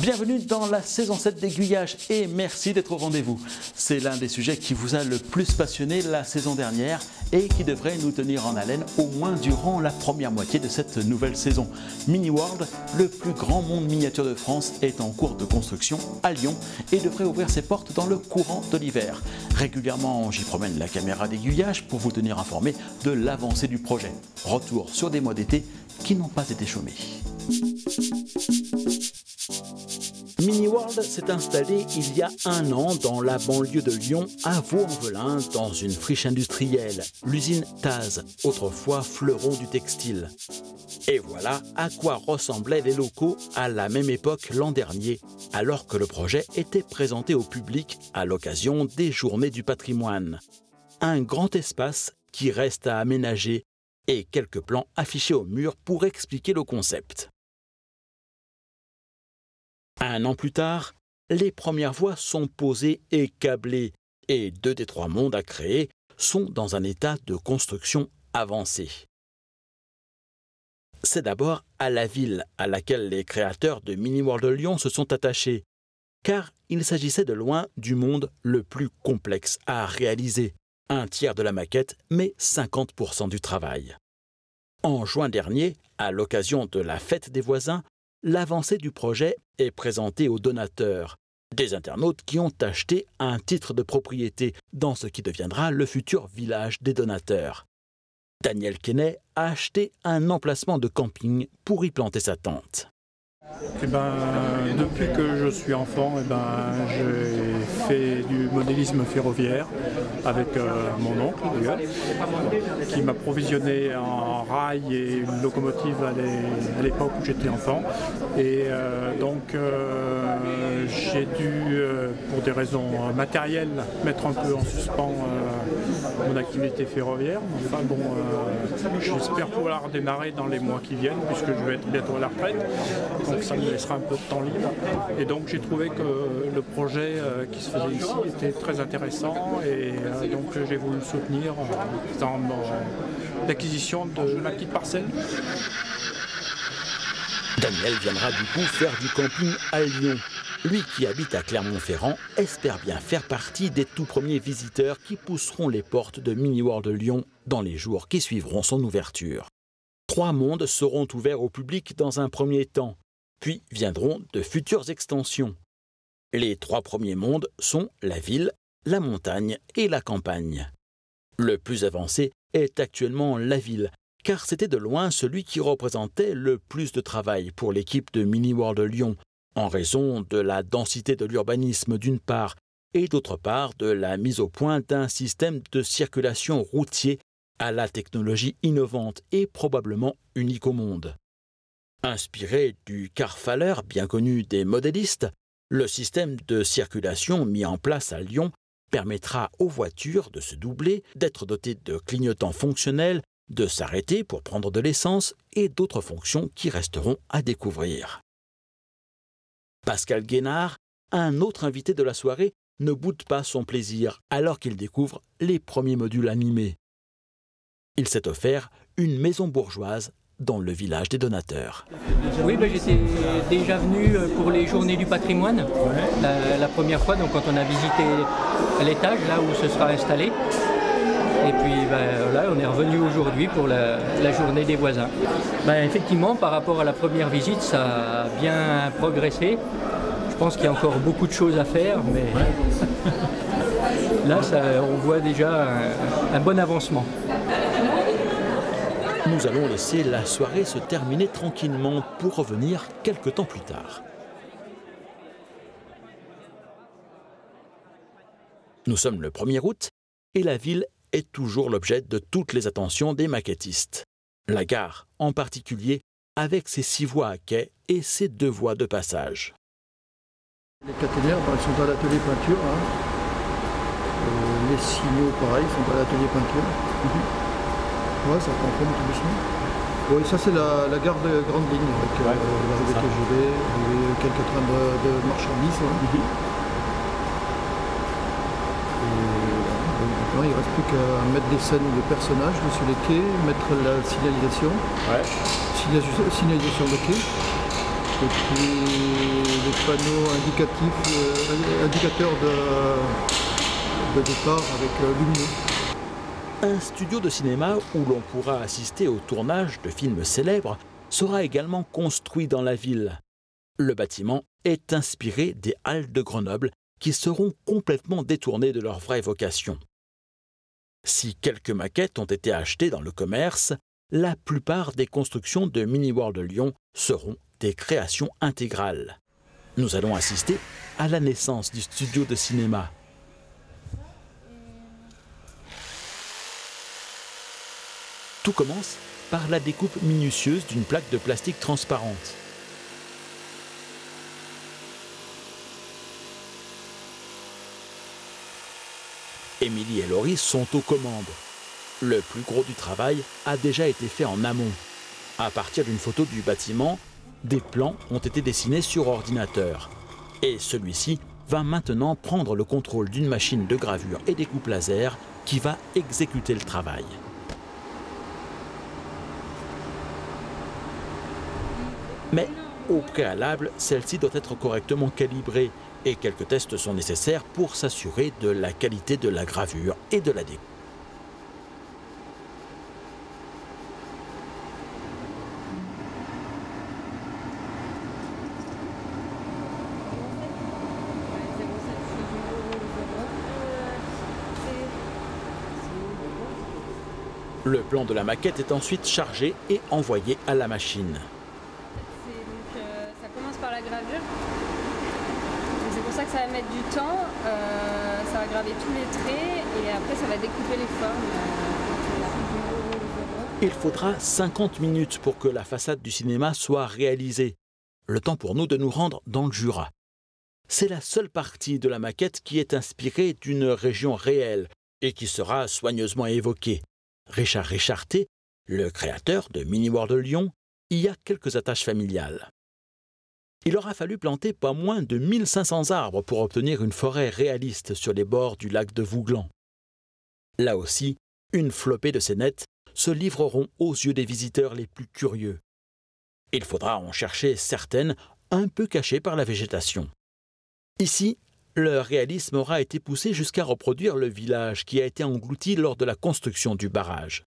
Bienvenue dans la saison 7 d'Aiguillage et merci d'être au rendez-vous. C'est l'un des sujets qui vous a le plus passionné la saison dernière et qui devrait nous tenir en haleine au moins durant la première moitié de cette nouvelle saison. Mini World, le plus grand monde miniature de France, est en cours de construction à Lyon et devrait ouvrir ses portes dans le courant de l'hiver. Régulièrement, j'y promène la caméra d'Aiguillage pour vous tenir informé de l'avancée du projet. Retour sur des mois d'été qui n'ont pas été chômés. Mini World s'est installé il y a un an dans la banlieue de Lyon, à Vaux-en-Velin, dans une friche industrielle, l'usine Taz, autrefois fleuron du textile. Et voilà à quoi ressemblaient les locaux à la même époque l'an dernier, alors que le projet était présenté au public à l'occasion des Journées du patrimoine. Un grand espace qui reste à aménager et quelques plans affichés au mur pour expliquer le concept. Un an plus tard, les premières voies sont posées et câblées et 2 des 3 mondes à créer sont dans un état de construction avancé. C'est d'abord à la ville à laquelle les créateurs de Mini World de Lyon se sont attachés, car il s'agissait de loin du monde le plus complexe à réaliser, 1/3 de la maquette, mais 50% du travail. En juin dernier, à l'occasion de la fête des voisins, l'avancée du projet est présentée aux donateurs, des internautes qui ont acheté un titre de propriété dans ce qui deviendra le futur village des donateurs. Daniel Quesnay a acheté un emplacement de camping pour y planter sa tente. Depuis que je suis enfant, j'ai fait du modélisme ferroviaire avec mon oncle d'ailleurs, qui m'a provisionné en rail et une locomotive à l'époque où j'étais enfant. Et j'ai dû, pour des raisons matérielles, mettre un peu en suspens mon activité ferroviaire. Enfin bon, j'espère pouvoir redémarrer dans les mois qui viennent, puisque je vais être bientôt à la retraite. Donc ça me laissera un peu de temps libre. Et donc j'ai trouvé que le projet qui se faisait ici était très intéressant et donc j'ai voulu le soutenir dans l'acquisition de ma petite parcelle. Daniel viendra du coup faire du camping à Lyon. Lui qui habite à Clermont-Ferrand espère bien faire partie des tout premiers visiteurs qui pousseront les portes de Mini World de Lyon dans les jours qui suivront son ouverture. 3 mondes seront ouverts au public dans un premier temps. Puis viendront de futures extensions. Les 3 premiers mondes sont la ville, la montagne et la campagne. Le plus avancé est actuellement la ville, car c'était de loin celui qui représentait le plus de travail pour l'équipe de Mini World de Lyon, en raison de la densité de l'urbanisme d'une part, et d'autre part de la mise au point d'un système de circulation routier à la technologie innovante et probablement unique au monde. Inspiré du car-faller bien connu des modélistes, le système de circulation mis en place à Lyon permettra aux voitures de se doubler, d'être dotées de clignotants fonctionnels, de s'arrêter pour prendre de l'essence et d'autres fonctions qui resteront à découvrir. Pascal Guénard, un autre invité de la soirée, ne boude pas son plaisir alors qu'il découvre les premiers modules animés. Il s'est offert une maison bourgeoise dans le village des donateurs. Oui, j'étais déjà venu pour les Journées du patrimoine, la première fois, donc quand on a visité l'étage, là où ce sera installé. Et puis là, on est revenu aujourd'hui pour la Journée des voisins. Effectivement, par rapport à la première visite, ça a bien progressé. Je pense qu'il y a encore beaucoup de choses à faire, mais là, on voit déjà un bon avancement. Nous allons laisser la soirée se terminer tranquillement pour revenir quelque temps plus tard. Nous sommes le 1er août et la ville est toujours l'objet de toutes les attentions des maquettistes. La gare en particulier, avec ses 6 voies à quai et ses 2 voies de passage. Les caténaires sont à l'atelier peinture. Les signaux, pareil, sont à l'atelier peinture. Ouais, ça confirme tout doucement. Oui, ça c'est la gare de grande ligne avec l'arrivée TGV, quelques trains de marchandises. Maintenant, il ne reste plus qu'à mettre des scènes de personnages sur les quais, mettre la signalisation, signalisation de quai. Et puis les panneau indicateur de départ avec lumineux. Un studio de cinéma où l'on pourra assister au tournage de films célèbres sera également construit dans la ville. Le bâtiment est inspiré des Halles de Grenoble qui seront complètement détournées de leur vraie vocation. Si quelques maquettes ont été achetées dans le commerce, la plupart des constructions de Mini World Lyon seront des créations intégrales. Nous allons assister à la naissance du studio de cinéma. Tout commence par la découpe minutieuse d'une plaque de plastique transparente. Émilie et Laurie sont aux commandes. Le plus gros du travail a déjà été fait en amont. À partir d'une photo du bâtiment, des plans ont été dessinés sur ordinateur. Et celui-ci va maintenant prendre le contrôle d'une machine de gravure et découpe laser qui va exécuter le travail. Mais au préalable, celle-ci doit être correctement calibrée et quelques tests sont nécessaires pour s'assurer de la qualité de la gravure et de la découpe. Le plan de la maquette est ensuite chargé et envoyé à la machine. Ça commence par la gravure. C'est pour ça que ça va mettre du temps. Ça va graver tous les traits et après ça va découper les formes. Il faudra 50 minutes pour que la façade du cinéma soit réalisée. Le temps pour nous de nous rendre dans le Jura. C'est la seule partie de la maquette qui est inspirée d'une région réelle et qui sera soigneusement évoquée. Richard Richarté, le créateur de Mini World Lyon, y a quelques attaches familiales. Il aura fallu planter pas moins de 1500 arbres pour obtenir une forêt réaliste sur les bords du lac de Vouglan. Là aussi, une flopée de scénettes se livreront aux yeux des visiteurs les plus curieux. Il faudra en chercher certaines un peu cachées par la végétation. Ici, le réalisme aura été poussé jusqu'à reproduire le village qui a été englouti lors de la construction du barrage.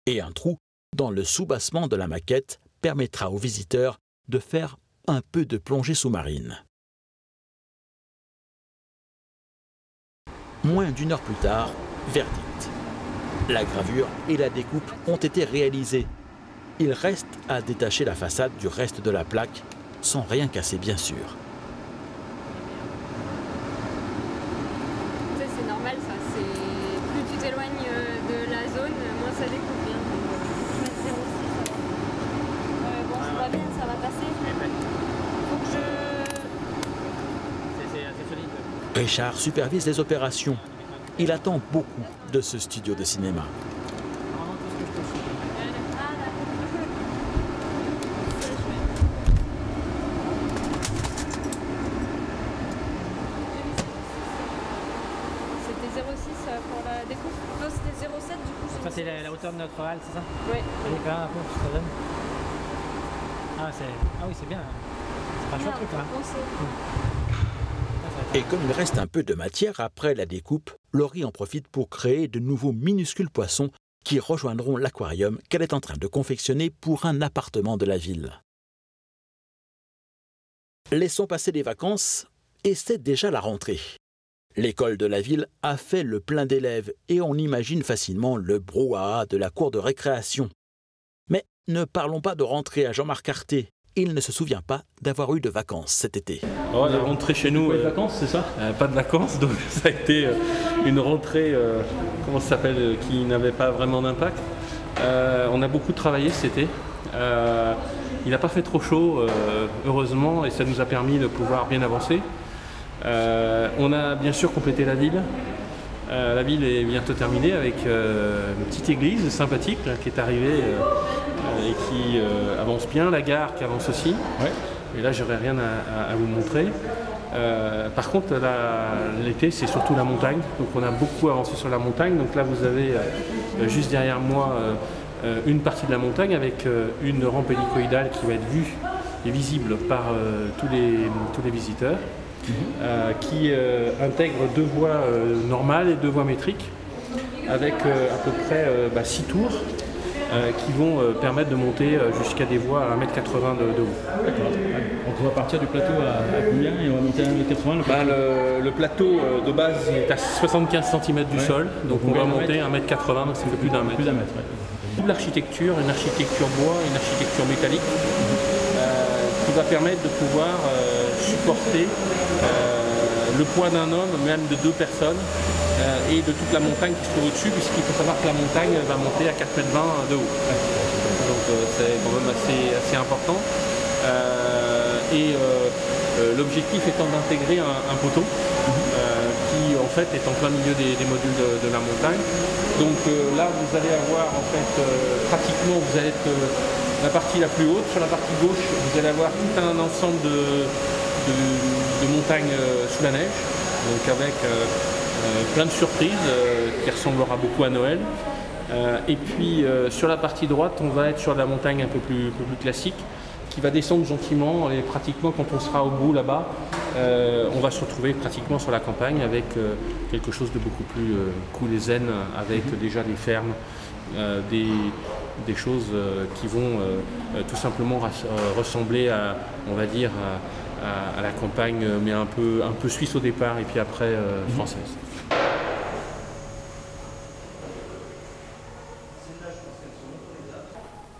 Et un trou dans le soubassement de la maquette permettra aux visiteurs de faire un peu de plongée sous-marine. Moins d'une heure plus tard, verdict. La gravure et la découpe ont été réalisées. Il reste à détacher la façade du reste de la plaque, sans rien casser bien sûr. C'est normal ça, plus tu t'éloignes de la zone, moins ça découpe bien. Bon, ça va bien, ça va passer. Faut que C'est assez solide. Richard supervise les opérations. Il attend beaucoup de ce studio de cinéma. C'était 0,6 pour la découpe. Non, c'était 0,7 du coup. Ça c'est la hauteur de notre halle, c'est ça? Oui. Allez quand même un peu, ça donne. Ah oui, c'est bien. C'est pas chaud le truc là. Et comme il reste un peu de matière après la découpe, Laurie en profite pour créer de nouveaux minuscules poissons qui rejoindront l'aquarium qu'elle est en train de confectionner pour un appartement de la ville. Laissons passer les vacances et c'est déjà la rentrée. L'école de la ville a fait le plein d'élèves et on imagine facilement le brouhaha de la cour de récréation. Mais ne parlons pas de rentrée à Jean-Marc Arté. Il ne se souvient pas d'avoir eu de vacances cet été. Oh, la rentrée chez nous. Pas de vacances, c'est ça? Pas de vacances, donc ça a été une rentrée, comment ça s'appelle, qui n'avait pas vraiment d'impact. On a beaucoup travaillé cet été. Il n'a pas fait trop chaud, heureusement, et ça nous a permis de pouvoir bien avancer. On a bien sûr complété la ville. La ville est bientôt terminée avec une petite église sympathique là, qui est arrivée et qui avance bien, la gare qui avance aussi. Ouais. Et là, j'aurais rien à vous montrer. Par contre, l'été, c'est surtout la montagne. Donc on a beaucoup avancé sur la montagne. Donc là, vous avez juste derrière moi une partie de la montagne avec une rampe hélicoïdale qui va être vue est visible par tous les visiteurs, qui intègre 2 voies normales et 2 voies métriques, avec à peu près 6 tours qui vont permettre de monter jusqu'à des voies à 1,80 m de haut. D'accord. Donc on va partir du plateau à combien et on va monter à 1,80 m? Le plateau de base est à 75 cm du sol, donc on va monter 1,80 m, donc ça fait plus d'un mètre. L'architecture, une architecture bois, une architecture métallique, qui va permettre de pouvoir supporter le poids d'un homme, même de 2 personnes, et de toute la montagne qui se trouve au-dessus, puisqu'il faut savoir que la montagne va monter à 4,20 m de haut. Donc c'est quand même assez important. L'objectif étant d'intégrer un poteau qui en fait est en plein milieu des modules de la montagne. Donc là vous allez avoir en fait pratiquement, vous allez être la partie la plus haute. Sur la partie gauche vous allez avoir tout un ensemble de montagnes sous la neige, donc avec plein de surprises qui ressemblera beaucoup à Noël. Et puis sur la partie droite on va être sur la montagne un peu plus classique, qui va descendre gentiment, et pratiquement quand on sera au bout là-bas, on va se retrouver pratiquement sur la campagne avec quelque chose de beaucoup plus cool et zen, avec déjà des fermes, des choses qui vont tout simplement ressembler à, on va dire, à la campagne, mais un peu suisse au départ et puis après française.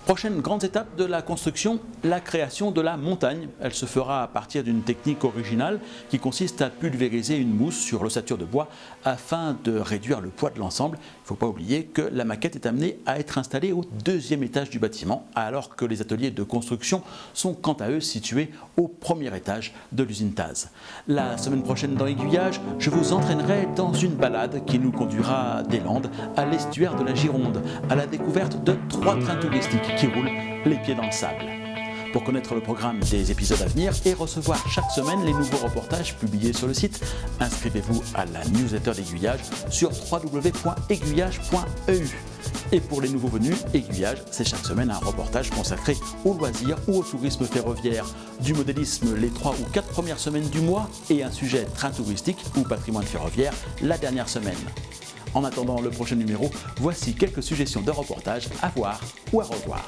Prochaine grande étape de la construction, la création de la montagne. Elle se fera à partir d'une technique originale qui consiste à pulvériser une mousse sur l'ossature de bois afin de réduire le poids de l'ensemble. Il ne faut pas oublier que la maquette est amenée à être installée au 2e étage du bâtiment, alors que les ateliers de construction sont quant à eux situés au 1er étage de l'usine Taz. La semaine prochaine dans Aiguillage, je vous entraînerai dans une balade qui nous conduira des Landes à l'estuaire de la Gironde, à la découverte de 3 trains touristiques qui roulent les pieds dans le sable. Pour connaître le programme des épisodes à venir et recevoir chaque semaine les nouveaux reportages publiés sur le site, inscrivez-vous à la newsletter d'Aiguillage sur www.aiguillage.eu. Et pour les nouveaux venus, Aiguillage, c'est chaque semaine un reportage consacré aux loisirs ou au tourisme ferroviaire. Du modélisme les 3 ou 4 premières semaines du mois et un sujet train touristique ou patrimoine ferroviaire la dernière semaine. En attendant le prochain numéro, voici quelques suggestions de reportages à voir ou à revoir.